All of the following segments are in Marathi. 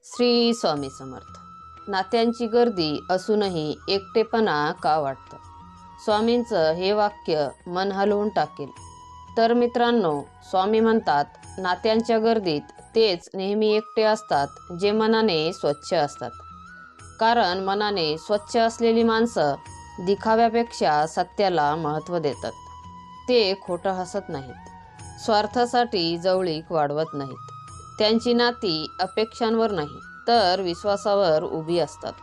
श्री स्वामी समर्थ. नात्यांची गर्दी असूनही एकटेपणा का वाटतं? स्वामींचं हे वाक्य मन हलवून टाकेल. तर मित्रांनो, स्वामी म्हणतात, नात्यांच्या गर्दीत तेच नेहमी एकटे असतात जे मनाने स्वच्छ असतात. कारण मनाने स्वच्छ असलेली माणसं दिखाव्यापेक्षा सत्याला महत्त्व देतात. ते खोटं हसत नाहीत, स्वार्थासाठी जवळीक वाढवत नाहीत. त्यांची नाती अपेक्षांवर नाही तर विश्वासावर उभी असतात.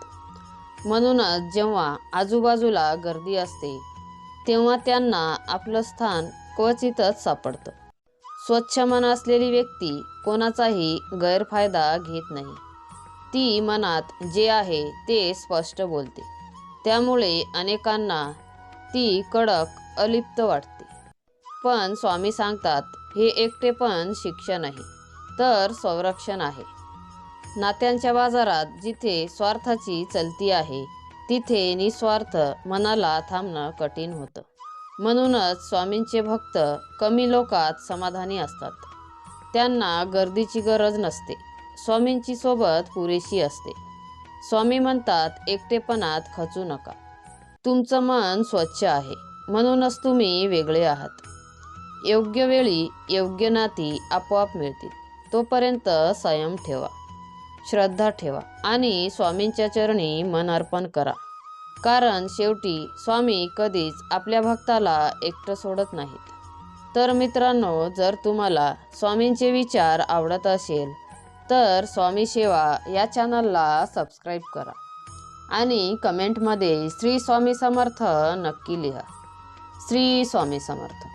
म्हणूनच जेव्हा आजूबाजूला गर्दी असते तेव्हा त्यांना आपलं स्थान क्वचितच सापडतं. स्वच्छ मन असलेली व्यक्ती कोणाचाही गैरफायदा घेत नाही. ती मनात जे आहे ते स्पष्ट बोलते. त्यामुळे अनेकांना ती कडक अलिप्त वाटते. पण स्वामी सांगतात, हे एकटेपण शिक्षा नाही तर संरक्षण आहे. नात्यांच्या बाजारात जिथे स्वार्थाची चलती आहे तिथे निस्वार्थ मनाला थांबणं कठीण होतं. म्हणूनच स्वामींचे भक्त कमी लोकात समाधानी असतात. त्यांना गर्दीची गरज नसते. स्वामींची सोबत पुरेशी असते. स्वामी म्हणतात, एकटेपणात खचू नका. तुमचं मन स्वच्छ आहे म्हणूनच तुम्ही वेगळे आहात. योग्य वेळी योग्य नाती आपोआप मिळतील. तोपर्यंत संयम ठेवा, श्रद्धा ठेवा आणि स्वामींच्या चरणी मन अर्पण करा. कारण शेवटी स्वामी कधीच आपल्या भक्ताला एकटं सोडत नाहीत. तर मित्रांनो, जर तुम्हाला स्वामींचे विचार आवडत असेल तर स्वामी सेवा या चॅनलला सबस्क्राईब करा आणि कमेंटमध्ये श्री स्वामी समर्थ नक्की लिहा. श्री स्वामी समर्थ.